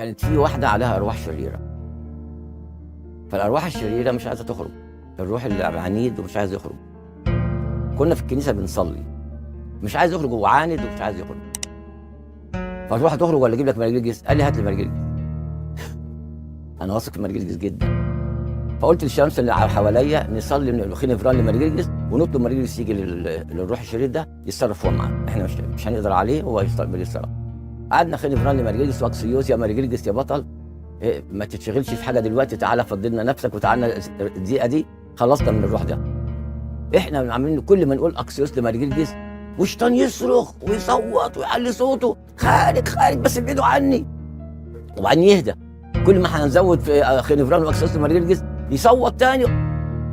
كانت في واحدة عليها أرواح شريرة، فالأرواح الشريرة مش عايزة تخرج، الروح اللي عنيد ومش عايز يخرج. كنا في الكنيسة بنصلي، مش عايز يخرج وعاند ومش عايز يخرج. فالروح هتخرج ولا أجيب لك مرجلجس؟ قال لي هات لي مرجلجس. أنا واثق في مرجلجس جدا. فقلت للشمس اللي حواليا نصلي من خنفران لمرجلجس ونطلب مرجلجس يجي للروح الشرير ده يتصرف هو معانا، احنا مش هنقدر عليه، هو يتصرف. قعدنا خنفران لمرجلجس واكسيوس، يا مرجلجس يا بطل، إيه ما تتشغلش في حاجه دلوقتي، تعالى فضلنا نفسك وتعالى الدقيقه دي خلصنا من الروح ده. احنا عاملين كل ما نقول اكسيوس لمرجلجس والشيطان يصرخ ويصوت ويعلي صوته، خارج خارج بس ابعدوا عني، وبعدين يهدى. كل ما هنزود في خنفران واكسيوس لمرجلجس يصوت تاني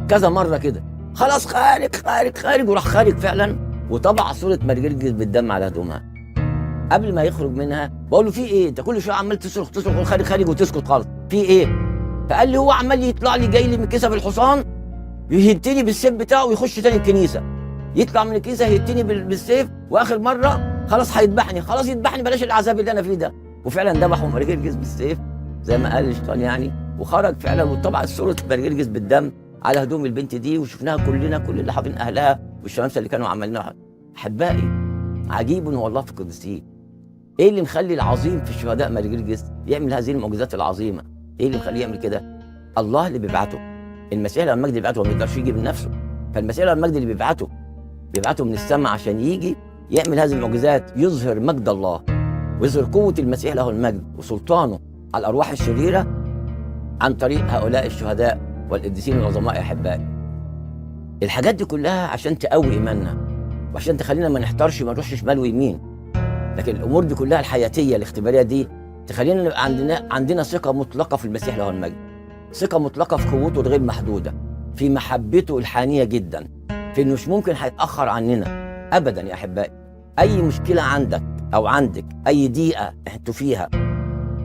كذا مره كده، خلاص خارج خارج خارج، وراح خارج فعلا وطبع صوره مرجلجس بالدم على هدومها. قبل ما يخرج منها بقول له في ايه؟ انت كل شويه عمال تصرخ تصرخ خارج خارج وتسكت خالص، في ايه؟ فقال لي هو عمال يطلع لي جاي لي من كيسه بالحصان يهدني بالسيف بتاعه ويخش تاني الكنيسه، يطلع من الكنيسه يهدني بالسيف، واخر مره خلاص هيذبحني، خلاص يذبحني بلاش العذاب اللي انا فيه ده. وفعلا ذبحوا مرجلجس بالسيف زي ما قال الشيطان يعني، وخرج فعلا وطبع صوره مرجلجس بالدم على هدوم البنت دي، وشفناها كلنا كل اللي حاضرين اهلها والشمامسه اللي كانوا عملناها. احبائي عجيب هو الله في القديسين. ايه اللي مخلي العظيم في الشهداء مرجلجس يعمل هذه المعجزات العظيمه؟ ايه اللي مخليه يعمل كده؟ الله اللي بيبعته. المسيح لما المجد بيبعته هو ما يقدرش يجي من نفسه، فالمسيح لما المجد اللي بيبعته من السماء عشان يجي يعمل هذه المعجزات، يظهر مجد الله ويظهر قوه المسيح له المجد وسلطانه على الارواح الشريره عن طريق هؤلاء الشهداء والقديسين العظماء. يا احبائي الحاجات دي كلها عشان تقوي ايماننا وعشان تخلينا ما نحتارش ما نروحش شمال ويمين، لكن الامور دي كلها الحياتيه الاختباريه دي تخلينا نبقى عندنا ثقه مطلقه في المسيح له المجد، ثقه مطلقه في قوته الغير محدوده، في محبته الحانيه جدا، في انه مش ممكن هيتاخر عننا ابدا. يا احبائي اي مشكله عندك او عندك، اي ضيقه انتوا فيها،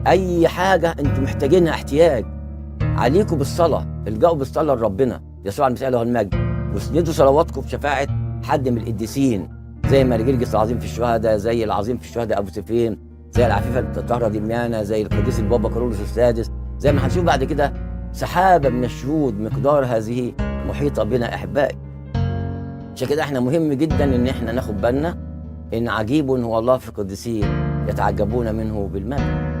اي حاجه انتوا محتاجينها احتياج، عليكم بالصلاه، الجاوا بالصلاه لربنا يسوع المسيح له المجد، واسندوا صلواتكم في شفاعه حد من القديسين زي مرجلجس العظيم في الشهداء، زي العظيم في الشهداء ابو سفين، زي العفيفه الطاهره دميانه، زي القديس البابا كارولوس السادس، زي ما هنشوف بعد كده سحابه من الشهود مقدار هذه محيطه بنا. احبائي عشان كده احنا مهم جدا ان احنا ناخد بالنا ان عجيب هو الله في القديسين يتعجبون منه بالمجد.